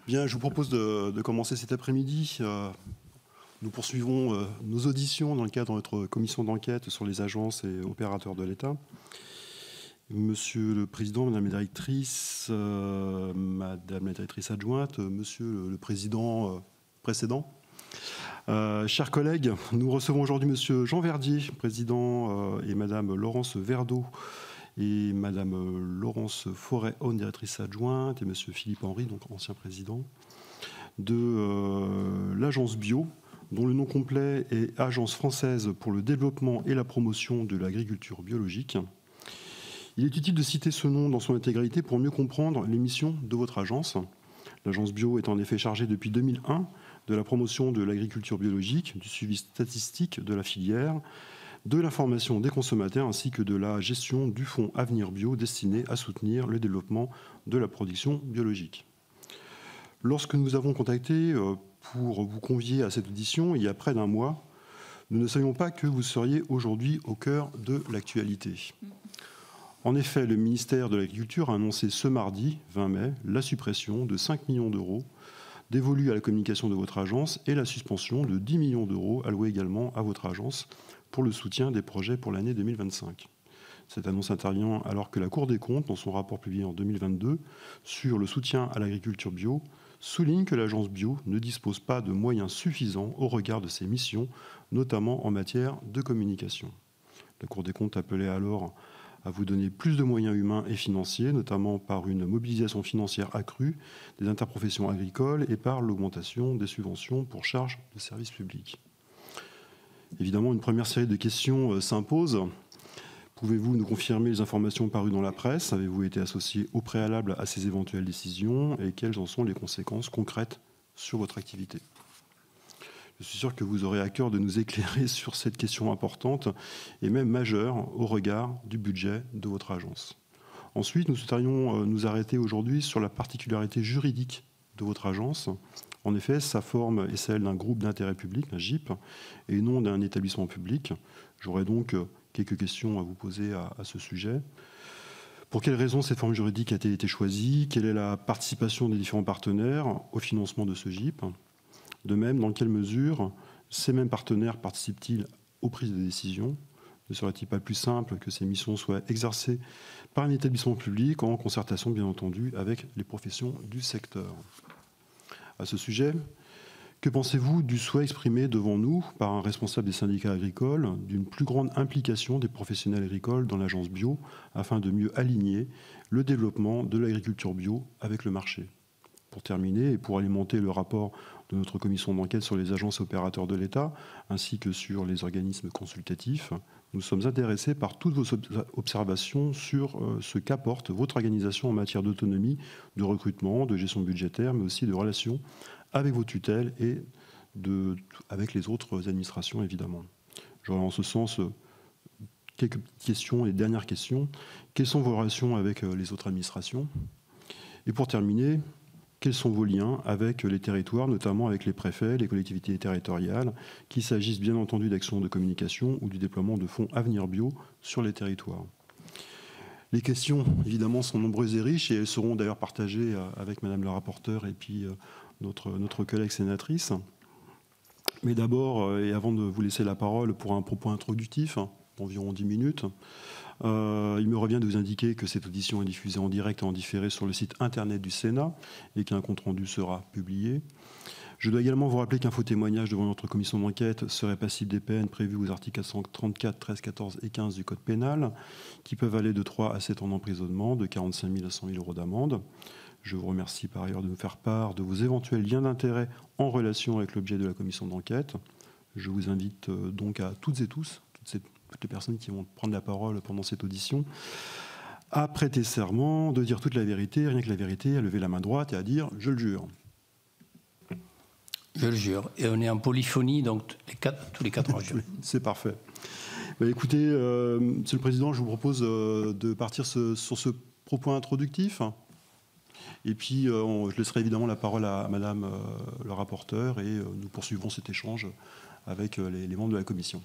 Bien, je vous propose de commencer cet après-midi. Nous poursuivons nos auditions dans le cadre de notre commission d'enquête sur les agences et opérateurs de l'État. Monsieur le Président, Madame la Directrice, Madame la Directrice adjointe, Monsieur le Président précédent, chers collègues, nous recevons aujourd'hui Monsieur Jean Verdier, Président, et Madame Laurence Verdeau et Madame Laurence Forêt-Aune, Directrice adjointe, et Monsieur Philippe Henry, donc ancien Président, de l'Agence Bio, dont le nom complet est Agence française pour le développement et la promotion de l'agriculture biologique. Il est utile de citer ce nom dans son intégralité pour mieux comprendre les missions de votre agence. L'Agence Bio est en effet chargée depuis 2001 de la promotion de l'agriculture biologique, du suivi statistique de la filière, de l'information des consommateurs ainsi que de la gestion du fonds Avenir Bio destiné à soutenir le développement de la production biologique. Lorsque nous avons contacté pour vous convier à cette audition, il y a près d'un mois, nous ne savions pas que vous seriez aujourd'hui au cœur de l'actualité. En effet, le ministère de l'Agriculture a annoncé ce mardi 20 mai la suppression de 5 millions d'euros dévolus à la communication de votre agence et la suspension de 10 millions d'euros alloués également à votre agence pour le soutien des projets pour l'année 2025. Cette annonce intervient alors que la Cour des comptes, dans son rapport publié en 2022 sur le soutien à l'agriculture bio, souligne que l'Agence Bio ne dispose pas de moyens suffisants au regard de ses missions, notamment en matière de communication. La Cour des comptes appelait alors à vous donner plus de moyens humains et financiers, notamment par une mobilisation financière accrue des interprofessions agricoles et par l'augmentation des subventions pour charges de services publics. Évidemment, une première série de questions s'impose. Pouvez-vous nous confirmer les informations parues dans la presse? Avez-vous été associé au préalable à ces éventuelles décisions? Et quelles en sont les conséquences concrètes sur votre activité? Je suis sûr que vous aurez à cœur de nous éclairer sur cette question importante et même majeure au regard du budget de votre agence. Ensuite, nous souhaiterions nous arrêter aujourd'hui sur la particularité juridique de votre agence. En effet, sa forme est celle d'un groupe d'intérêt public, un GIP, et non d'un établissement public. J'aurais donc quelques questions à vous poser à ce sujet. Pour quelles raisons cette forme juridique a-t-elle été choisie? Quelle est la participation des différents partenaires au financement de ce GIP? De même, dans quelle mesure ces mêmes partenaires participent-ils aux prises de décision? Ne serait-il pas plus simple que ces missions soient exercées par un établissement public en concertation, bien entendu, avec les professions du secteur? À ce sujet, que pensez-vous du souhait exprimé devant nous par un responsable des syndicats agricoles d'une plus grande implication des professionnels agricoles dans l'agence bio afin de mieux aligner le développement de l'agriculture bio avec le marché? Pour terminer, et pour alimenter le rapport de notre commission d'enquête sur les agences et opérateurs de l'État, ainsi que sur les organismes consultatifs, nous sommes intéressés par toutes vos observations sur ce qu'apporte votre organisation en matière d'autonomie, de recrutement, de gestion budgétaire, mais aussi de relations avec vos tutelles et avec les autres administrations, évidemment. J'aurais en ce sens quelques petites questions et dernières questions. Quelles sont vos relations avec les autres administrations? Et pour terminer, quels sont vos liens avec les territoires, notamment avec les préfets, les collectivités territoriales, qu'il s'agisse bien entendu d'actions de communication ou du déploiement de fonds Avenir Bio sur les territoires? Les questions, évidemment, sont nombreuses et riches et elles seront d'ailleurs partagées avec Madame la rapporteure et puis notre collègue sénatrice. Mais d'abord, et avant de vous laisser la parole pour un propos introductif, d'environ 10 minutes, il me revient de vous indiquer que cette audition est diffusée en direct et en différé sur le site internet du Sénat et qu'un compte-rendu sera publié. Je dois également vous rappeler qu'un faux témoignage devant notre commission d'enquête serait passible des peines prévues aux articles 434, 13, 14 et 15 du Code pénal, qui peuvent aller de 3 à 7 ans d'emprisonnement, de 45 000 à 100 000 euros d'amende. Je vous remercie par ailleurs de nous faire part de vos éventuels liens d'intérêt en relation avec l'objet de la commission d'enquête. Je vous invite donc à toutes et tous, toutes les personnes qui vont prendre la parole pendant cette audition, à prêter serment, de dire toute la vérité, rien que la vérité, à lever la main droite et à dire « je le jure ». Je le jure. Et on est en polyphonie, donc tous les 4 ans. C'est parfait. Bah, écoutez, Monsieur le Président, je vous propose de partir sur ce propos introductif. Et puis, je laisserai évidemment la parole à Madame le rapporteur et nous poursuivrons cet échange avec les membres de la commission.